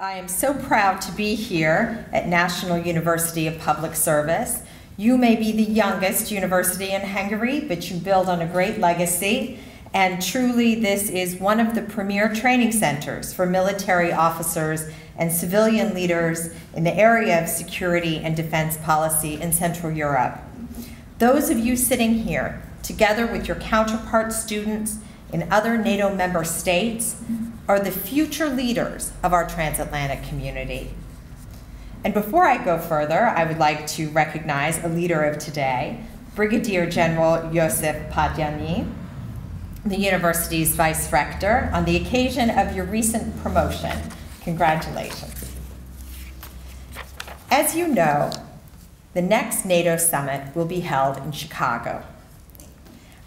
I am so proud to be here at National University of Public Service. You may be the youngest university in Hungary, but you build on a great legacy. And truly, this is one of the premier training centers for military officers and civilian leaders in the area of security and defense policy in Central Europe. Those of you sitting here, together with your counterpart students in other NATO member states, are the future leaders of our transatlantic community. And before I go further, I would like to recognize a leader of today, Brigadier General Jozsef Padanyi, the university's Vice Rector, on the occasion of your recent promotion. Congratulations. As you know, the next NATO Summit will be held in Chicago.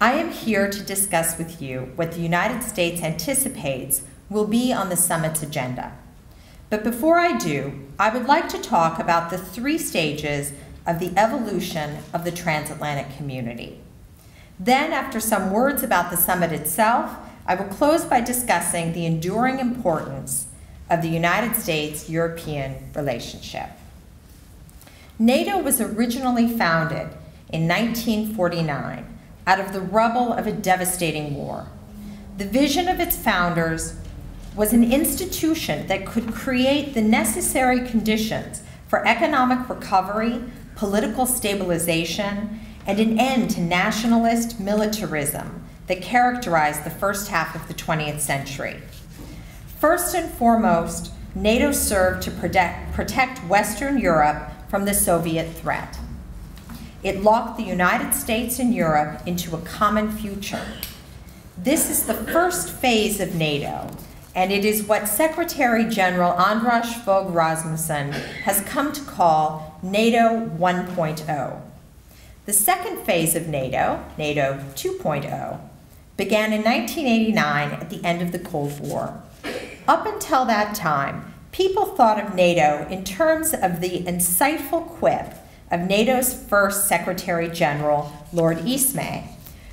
I am here to discuss with you what the United States anticipates will be on the summit's agenda. But before I do, I would like to talk about the three stages of the evolution of the transatlantic community. Then, after some words about the summit itself, I will close by discussing the enduring importance of the United States-European relationship. NATO was originally founded in 1949 out of the rubble of a devastating war. The vision of its founders was an institution that could create the necessary conditions for economic recovery, political stabilization, and an end to nationalist militarism that characterized the first half of the 20th century. First and foremost, NATO served to protect Western Europe from the Soviet threat. It locked the United States and Europe into a common future. This is the first phase of NATO, and it is what Secretary General Anders Fogh Rasmussen has come to call NATO 1.0. The second phase of NATO, NATO 2.0, began in 1989 at the end of the Cold War. Up until that time, people thought of NATO in terms of the insightful quip of NATO's first Secretary General, Lord Eastman,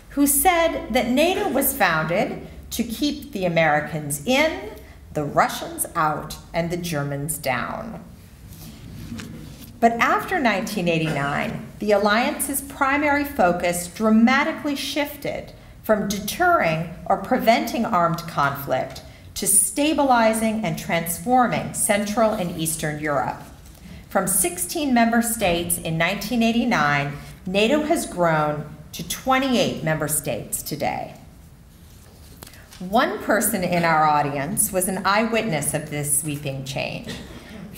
who said that NATO was founded to keep the Americans in, the Russians out, and the Germans down. But after 1989, the alliance's primary focus dramatically shifted from deterring or preventing armed conflict to stabilizing and transforming Central and Eastern Europe. From 16 member states in 1989, NATO has grown to 28 member states today. One person in our audience was an eyewitness of this sweeping change.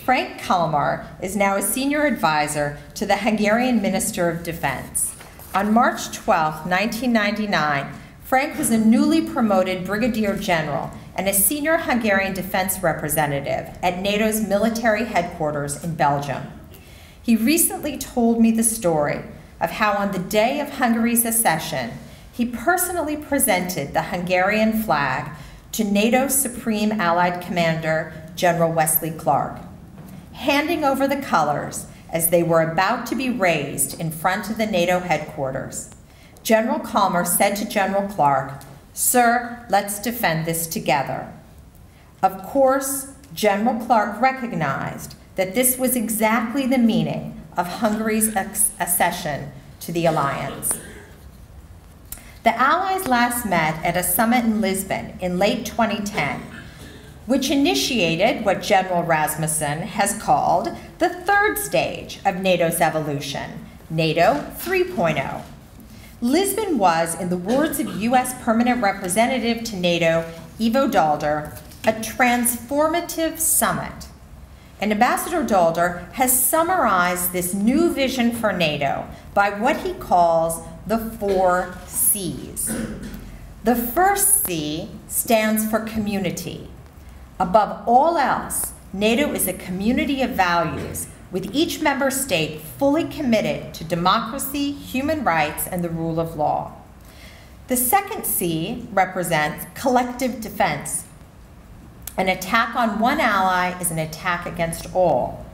Frank Kalmar is now a senior advisor to the Hungarian Minister of Defense. On March 12, 1999, Frank was a newly promoted Brigadier General and a senior Hungarian defense representative at NATO's military headquarters in Belgium. He recently told me the story of how on the day of Hungary's accession, he personally presented the Hungarian flag to NATO's Supreme Allied Commander, General Wesley Clark, handing over the colors as they were about to be raised in front of the NATO headquarters. General Kalmar said to General Clark, "Sir, let's defend this together." Of course, General Clark recognized that this was exactly the meaning of Hungary's accession to the alliance. The Allies last met at a summit in Lisbon in late 2010, which initiated what General Rasmussen has called the third stage of NATO's evolution, NATO 3.0. Lisbon was, in the words of U.S. Permanent Representative to NATO, Ivo Dalder, a transformative summit. And Ambassador Dalder has summarized this new vision for NATO by what he calls the 4 C's. The first C stands for community. Above all else, NATO is a community of values, with each member state fully committed to democracy, human rights, and the rule of law. The second C represents collective defense. An attack on one ally is an attack against all.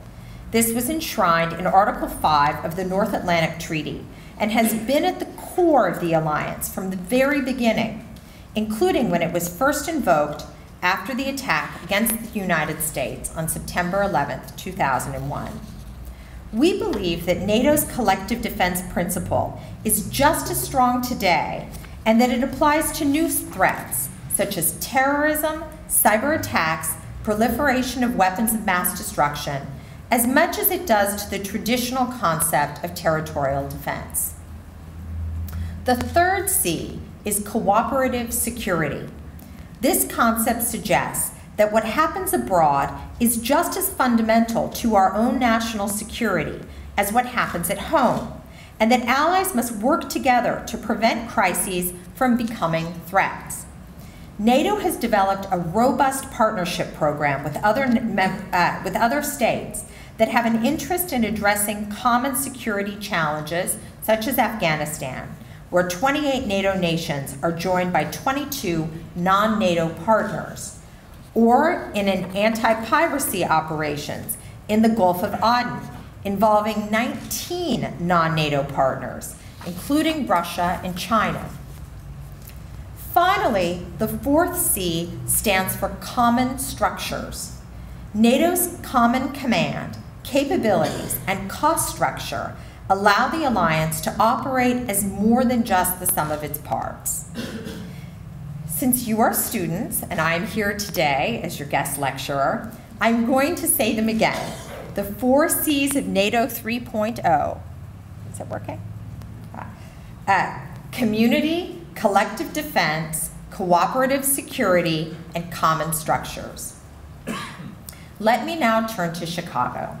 This was enshrined in Article 5 of the North Atlantic Treaty and has been at the core of the alliance from the very beginning, including when it was first invoked after the attack against the United States on September 11, 2001. We believe that NATO's collective defense principle is just as strong today and that it applies to new threats such as terrorism, cyber attacks, proliferation of weapons of mass destruction, as much as it does to the traditional concept of territorial defense. The third C is cooperative security. This concept suggests that what happens abroad is just as fundamental to our own national security as what happens at home, and that allies must work together to prevent crises from becoming threats. NATO has developed a robust partnership program with other states that have an interest in addressing common security challenges, such as Afghanistan, where 28 NATO nations are joined by 22 non-NATO partners, or in an anti-piracy operations in the Gulf of Aden, involving 19 non-NATO partners, including Russia and China. Finally, the fourth C stands for common structures. NATO's common command, capabilities, and cost structure allow the alliance to operate as more than just the sum of its parts. Since you are students, and I am here today as your guest lecturer, I'm going to say them again. The 4 C's of NATO 3.0. Is it working? Community, collective defense, cooperative security, and common structures. Let me now turn to Chicago.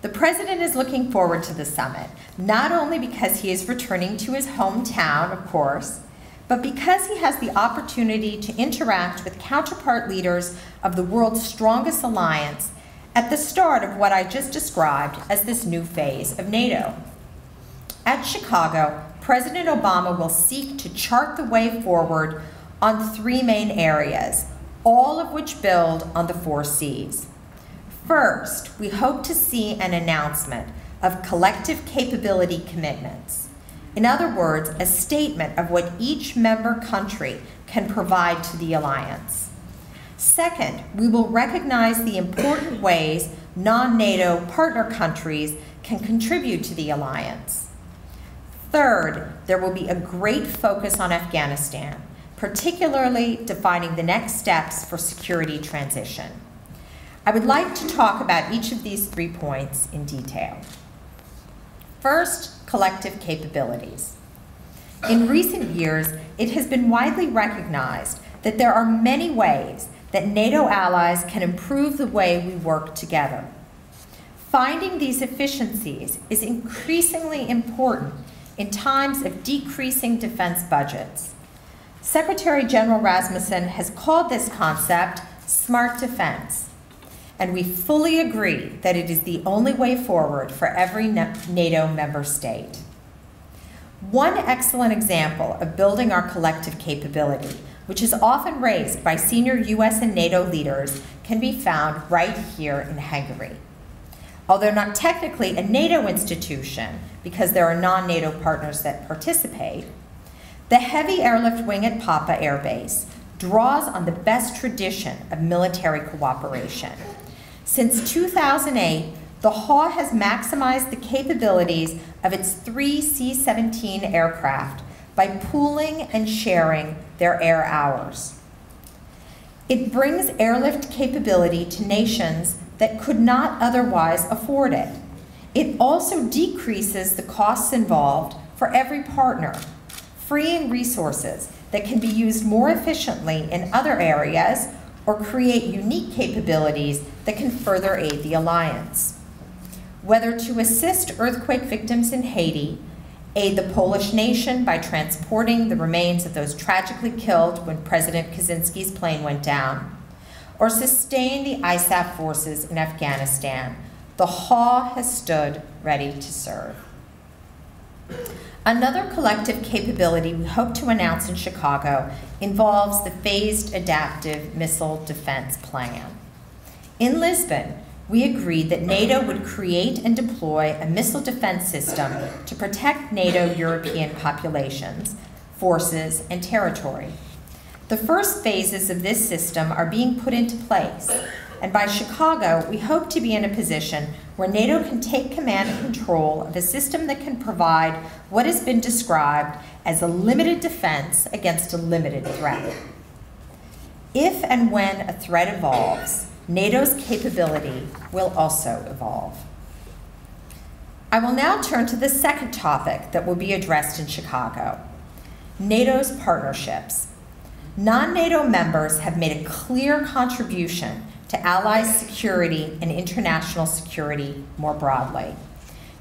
The President is looking forward to the summit, not only because he is returning to his hometown, of course, but because he has the opportunity to interact with counterpart leaders of the world's strongest alliance at the start of what I just described as this new phase of NATO. At Chicago, President Obama will seek to chart the way forward on 3 main areas, all of which build on the 4 C's. First, we hope to see an announcement of collective capability commitments. In other words, a statement of what each member country can provide to the alliance. Second, we will recognize the important ways non-NATO partner countries can contribute to the alliance. Third, there will be a great focus on Afghanistan, particularly defining the next steps for security transition. I would like to talk about each of these 3 points in detail. First, collective capabilities. In recent years, it has been widely recognized that there are many ways that NATO allies can improve the way we work together. Finding these efficiencies is increasingly important in times of decreasing defense budgets. Secretary General Rasmussen has called this concept smart defense, and we fully agree that it is the only way forward for every NATO member state. One excellent example of building our collective capability, which is often raised by senior US and NATO leaders, can be found right here in Hungary. Although not technically a NATO institution, because there are non-NATO partners that participate, the Heavy Airlift Wing at Papa Air Base draws on the best tradition of military cooperation. Since 2008, the HAW has maximized the capabilities of its 3 C-17 aircraft by pooling and sharing their air hours. It brings airlift capability to nations that could not otherwise afford it. It also decreases the costs involved for every partner, freeing resources that can be used more efficiently in other areas or create unique capabilities that can further aid the alliance. Whether to assist earthquake victims in Haiti, aid the Polish nation by transporting the remains of those tragically killed when President Kaczynski's plane went down, or sustain the ISAF forces in Afghanistan, the HAW has stood ready to serve. Another collective capability we hope to announce in Chicago involves the Phased Adaptive Missile Defense Plan. In Lisbon, we agreed that NATO would create and deploy a missile defense system to protect NATO European populations, forces, and territory. The first phases of this system are being put into place, and by Chicago, we hope to be in a position where NATO can take command and control of a system that can provide what has been described as a limited defense against a limited threat. If and when a threat evolves, NATO's capability will also evolve. I will now turn to the second topic that will be addressed in Chicago: NATO's partnerships. Non-NATO members have made a clear contribution to allies' security and international security more broadly.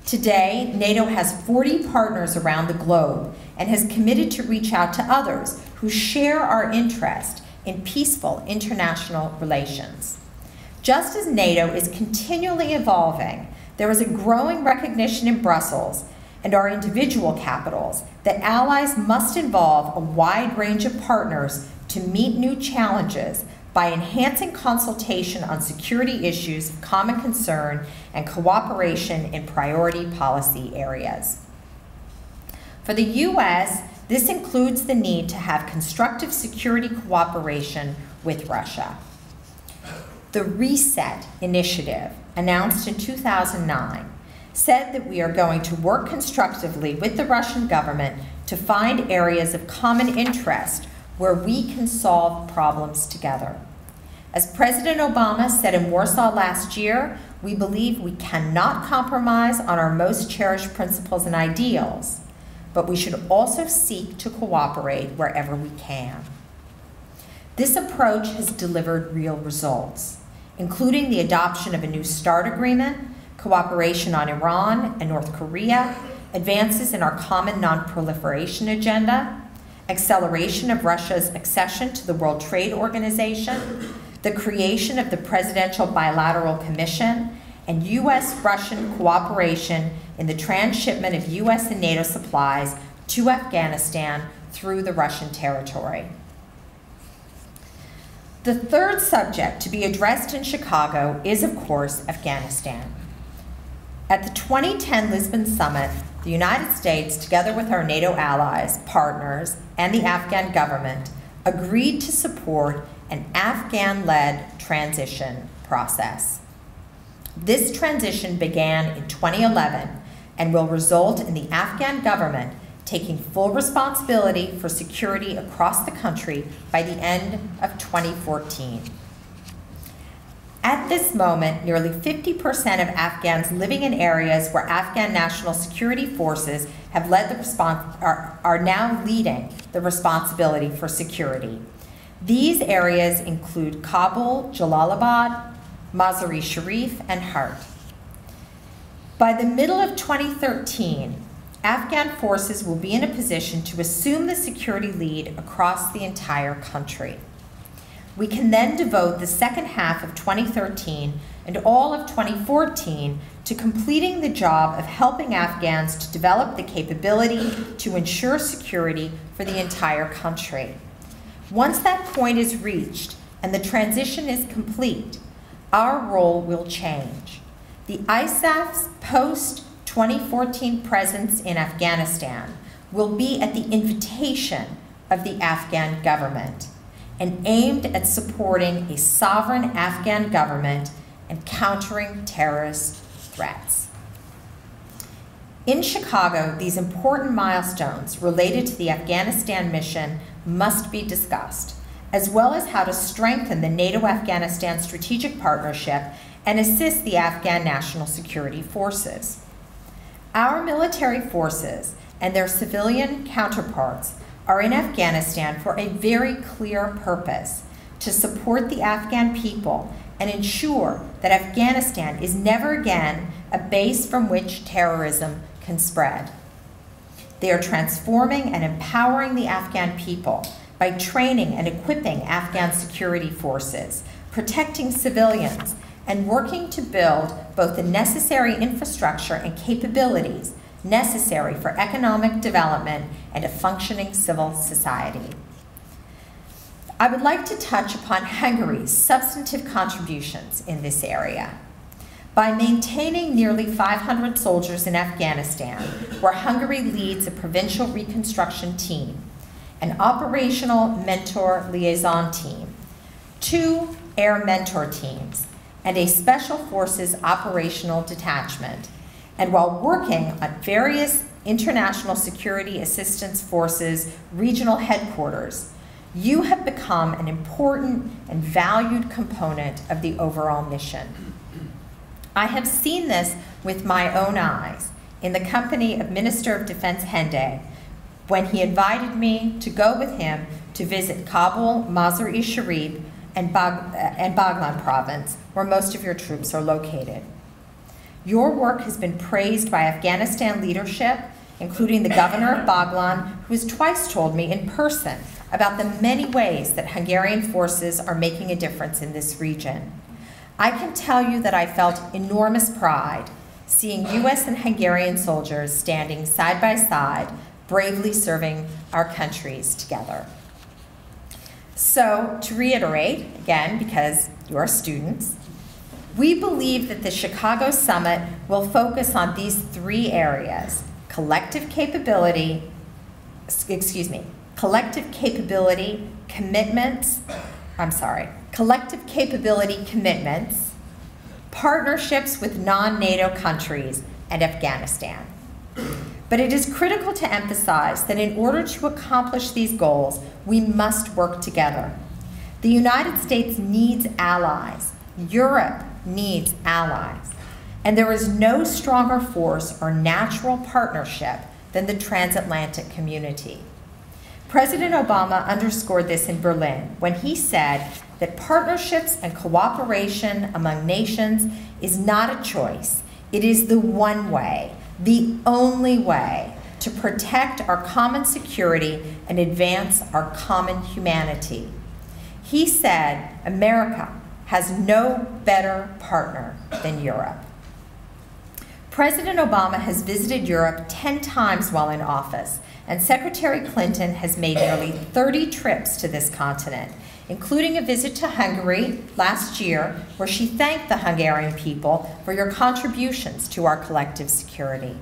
Today, NATO has 40 partners around the globe and has committed to reach out to others who share our interest in peaceful international relations. Just as NATO is continually evolving, there is a growing recognition in Brussels and our individual capitals that allies must involve a wide range of partners to meet new challenges by enhancing consultation on security issues of common concern and cooperation in priority policy areas. For the U.S., this includes the need to have constructive security cooperation with Russia. The Reset Initiative, announced in 2009, said that we are going to work constructively with the Russian government to find areas of common interest where we can solve problems together. As President Obama said in Warsaw last year, we believe we cannot compromise on our most cherished principles and ideals, but we should also seek to cooperate wherever we can. This approach has delivered real results, including the adoption of a new START agreement, cooperation on Iran and North Korea, advances in our common non-proliferation agenda, acceleration of Russia's accession to the World Trade Organization, the creation of the Presidential Bilateral Commission, and U.S.-Russian cooperation in the transshipment of U.S. and NATO supplies to Afghanistan through the Russian territory. The third subject to be addressed in Chicago is, of course, Afghanistan. At the 2010 Lisbon Summit, the United States, together with our NATO allies, partners, and the Afghan government, agreed to support an Afghan-led transition process. This transition began in 2011 and will result in the Afghan government taking full responsibility for security across the country by the end of 2014. At this moment, nearly 50% of Afghans living in areas where Afghan national security forces have led the response are now leading the responsibility for security. These areas include Kabul, Jalalabad, Mazar-e Sharif, and Herat. By the middle of 2013, Afghan forces will be in a position to assume the security lead across the entire country. We can then devote the second half of 2013 and all of 2014 to completing the job of helping Afghans to develop the capability to ensure security for the entire country. Once that point is reached and the transition is complete, our role will change. The ISAF's post-2014 presence in Afghanistan will be at the invitation of the Afghan government and aimed at supporting a sovereign Afghan government and countering terrorist threats. In Chicago, these important milestones related to the Afghanistan mission must be discussed, as well as how to strengthen the NATO-Afghanistan strategic partnership and assist the Afghan National Security Forces. Our military forces and their civilian counterparts are in Afghanistan for a very clear purpose: to support the Afghan people and ensure that Afghanistan is never again a base from which terrorism can spread. They are transforming and empowering the Afghan people by training and equipping Afghan security forces, protecting civilians, and working to build both the necessary infrastructure and capabilities necessary for economic development and a functioning civil society. I would like to touch upon Hungary's substantive contributions in this area. By maintaining nearly 500 soldiers in Afghanistan, where Hungary leads a provincial reconstruction team, an operational mentor liaison team, 2 air mentor teams, and a Special Forces operational detachment. And while working on various international security assistance forces regional headquarters, you have become an important and valued component of the overall mission. I have seen this with my own eyes in the company of Minister of Defense Hende when he invited me to go with him to visit Kabul, Mazar-e Sharif, and Baghlan province, where most of your troops are located. Your work has been praised by Afghanistan leadership, including the governor of Baghlan, who has twice told me in person about the many ways that Hungarian forces are making a difference in this region. I can tell you that I felt enormous pride seeing US and Hungarian soldiers standing side by side, bravely serving our countries together. So, to reiterate, again, because you are students, we believe that the Chicago Summit will focus on these 3 areas: collective capability, commitments, partnerships with non-NATO countries, and Afghanistan. But it is critical to emphasize that in order to accomplish these goals, we must work together. The United States needs allies. Europe needs allies. And there is no stronger force or natural partnership than the transatlantic community. President Obama underscored this in Berlin when he said that partnerships and cooperation among nations is not a choice. It is the one way, the only way to protect our common security and advance our common humanity. He said, America has no better partner than Europe. President Obama has visited Europe 10 times while in office, and Secretary Clinton has made nearly 30 trips to this continent, including a visit to Hungary last year, where she thanked the Hungarian people for your contributions to our collective security.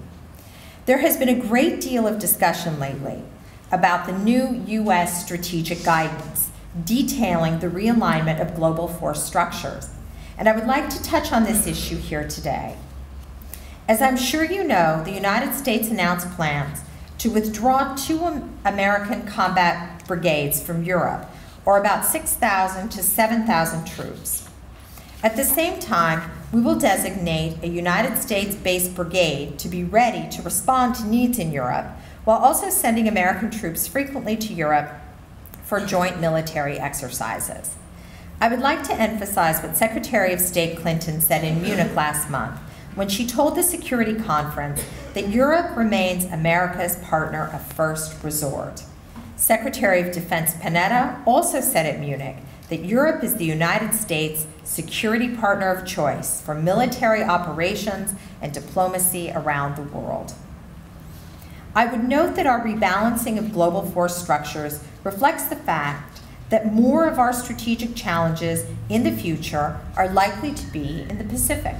There has been a great deal of discussion lately about the new U.S. strategic guidance detailing the realignment of global force structures, and I would like to touch on this issue here today. As I'm sure you know, the United States announced plans to withdraw 2 American combat brigades from Europe, or about 6,000 to 7,000 troops. At the same time, we will designate a United States-based brigade to be ready to respond to needs in Europe, while also sending American troops frequently to Europe for joint military exercises. I would like to emphasize what Secretary of State Clinton said in Munich last month, when she told the Security Conference that Europe remains America's partner of first resort. Secretary of Defense Panetta also said at Munich that Europe is the United States' security partner of choice for military operations and diplomacy around the world. I would note that our rebalancing of global force structures reflects the fact that more of our strategic challenges in the future are likely to be in the Pacific.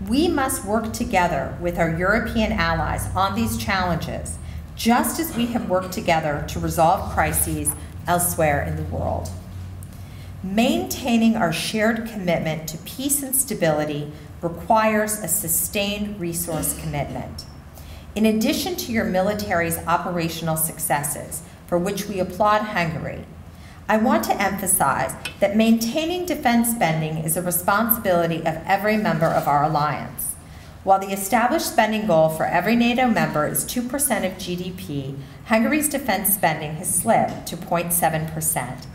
We must work together with our European allies on these challenges, just as we have worked together to resolve crises elsewhere in the world. Maintaining our shared commitment to peace and stability requires a sustained resource commitment. In addition to your military's operational successes, for which we applaud Hungary, I want to emphasize that maintaining defense spending is a responsibility of every member of our alliance. While the established spending goal for every NATO member is 2% of GDP, Hungary's defense spending has slipped to 0.7%.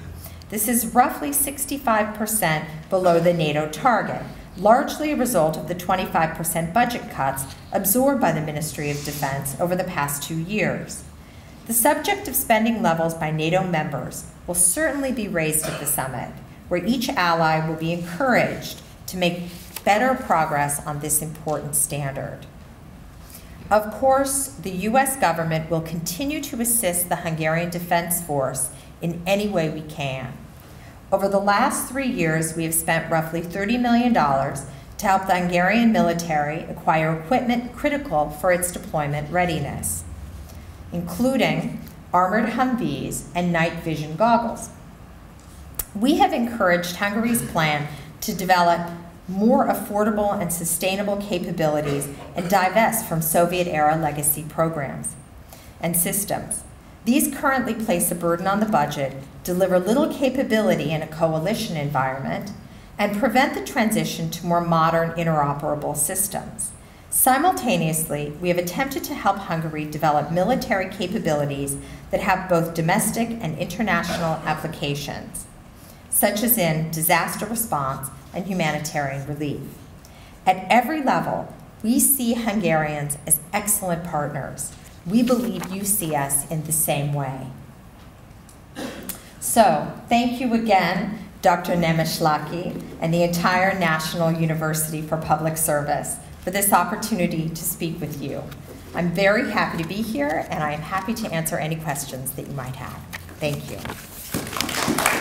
This is roughly 65% below the NATO target, largely a result of the 25% budget cuts absorbed by the Ministry of Defense over the past 2 years. The subject of spending levels by NATO members will certainly be raised at the summit, where each ally will be encouraged to make better progress on this important standard. Of course, the US government will continue to assist the Hungarian Defense Force in any way we can. Over the last 3 years, we have spent roughly $30 million to help the Hungarian military acquire equipment critical for its deployment readiness, including armored Humvees, and night vision goggles. We have encouraged Hungary's plan to develop more affordable and sustainable capabilities and divest from Soviet-era legacy programs and systems. These currently place a burden on the budget, deliver little capability in a coalition environment, and prevent the transition to more modern interoperable systems. Simultaneously, we have attempted to help Hungary develop military capabilities that have both domestic and international applications, such as in disaster response and humanitarian relief. At every level, we see Hungarians as excellent partners. We believe you see us in the same way. So, thank you again, Dr. Kounalakis, and the entire National University for Public Service for this opportunity to speak with you. I'm very happy to be here, and I am happy to answer any questions that you might have. Thank you.